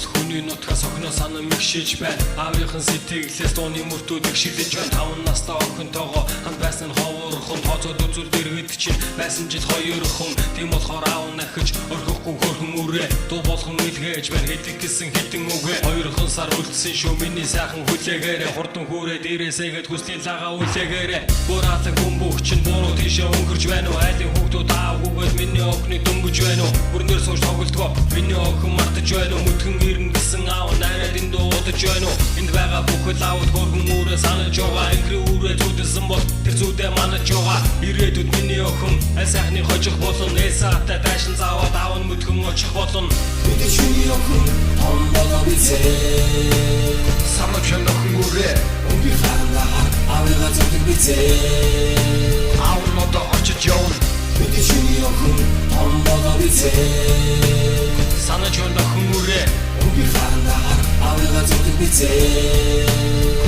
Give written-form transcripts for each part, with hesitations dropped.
Бус хүний нутгаас охино санаа мэгшиж байна. Аавынхан сэтгэлээс дууны мөртүүд игшилж байна. 5 настай охинтойгоо хамт байсан нь ховорхон тооцоод үзүүл дэргэд чинь байсан жил 2 хүн. Тийм болохоор аав нахиж орхихгүй хөрхөн үрээ. Дуу болгон илгээж байна хэдэг гэсэн хитэн үгээ. 2 сар үлдсэн шүү миний сайхан хүлээгээрээ. Хурдан хүрээд ирээсэгэд хүслийн лагаа үлээгээрээ. Бураалаг бөмбөг чинь буруу тийшээ өнгөрч байна уу? Айлын хүүхдүүд аавгүйгээд миний охины дөнгөж байна уу? Бүрнээр сууж тоглодгоо миний охин мартаж байна уу? Мүтгэн ирнэ гэсэн аав найраад энд дуудаж байна уу? Энд байгаа бүхэл аавд хөргөн үрээ санаж байгаа. Ингэрээ үрээ зүудсэн бол тэр зүудээ манаж байгаа. Ирээдүйд миний охин аль сайхны хожих болон эсаатай дайшин зааваад аав нь мүтгэн очих болон Бидний чиний охин том болоо бицээ санаж байна охин үрээ. Өнгийн харангаа аавыгаа зүтгэх бицээ Аав нь одоо очиж явна. Бидний чиний охин том болоо бицээ Санаж байна охин үрээ. Өнгийн харангаа аавыгаа зүтгэх бицээ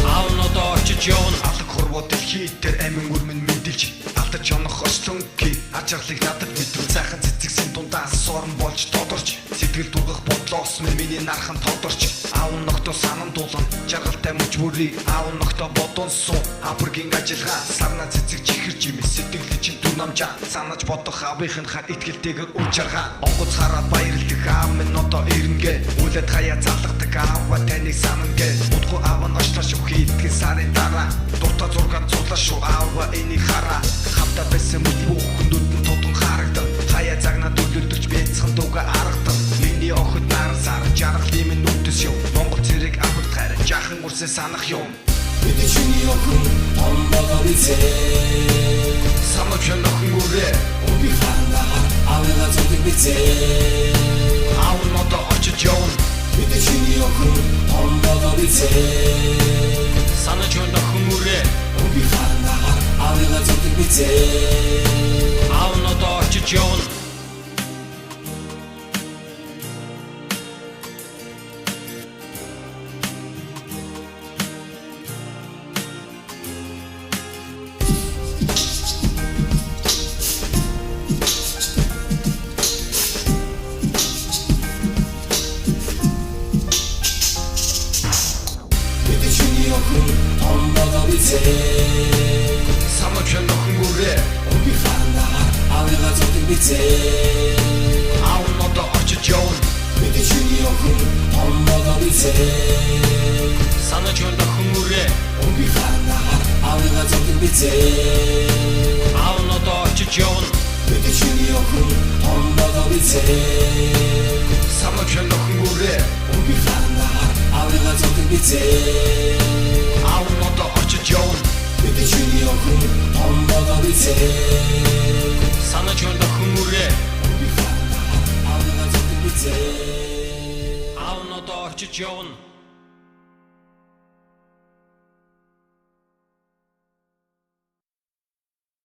Аав нь одоо очиж явна. Алаг хорвоо дэлхийдээр амин өрмөн мэдэлж алдаж онох ослонки ажиглыг надад мэдрүү сайхан цэцэгсэн дундаас сорон болж тодорч сэтгэл дургах бодлоос миний нархан тодорч аав ногтоо санан дуулан жаргалтай мөч бүрий аав ногтоо бодон суу апргийн ажиллагаа сарна цэцэг чихэр жимээ сэтгэл чинь дүнамжаа санаж бодох аавынхын хар итгэлтэйгэр уучаргаа онгоц хараад баярлах аав минь одоо ирнэ үлэд хаяа залгадаг аава таныг санангэ удахгүй аав нь очлоо шүү хийдгэн сарын дараа дуртай зургаан цуглаа шүү аава энийг хараа хамтаа байсан мэт бүхэндүүд нь тодон харагдан хаяа загнаа төлөвлөж бяцхан дууга аргадан миний охид наран сар жаргал юм нүдэс юу Монгол цэрэг аврал хайр жахан үрсэ санах юм Бидний чиний охин том болоо бицээ санаж байна охин үрээ Өнгийн харангаа аавыгаа зүтгэх бицээ аав нь одоо очиж явна Бидний чиний охин том болоо бицээ Санаж байна охин үрээ. Өнгийн харангаа аавыгаа зүтгэх бицээ Аав нь одоо очиж явна. Бидний чиний охин том болоо бицээ санаж байна охин үрээ Өнгийн харангаа аавыгаа зүтгэх бицээ аав нь одоо очиж явна Бидний чиний охин том болоо бицээ Санаж байна охин үрээ. Өнгийн харангаа аавыгаа зүтгэх бицээ Аав нь одоо очиж явна. Бидний чиний охин том болоо бицээ санаж байна охин үрээ Өнгийн харангаа аавыгаа зүтгэх бицээ аав нь одоо очиж явна Бидний чиний охин том болоо бицээ Санаж байна охин үрээ. Өнгийн харангаа аавыгаа зүтгэх бицээ Аав нь одоо очиж явна.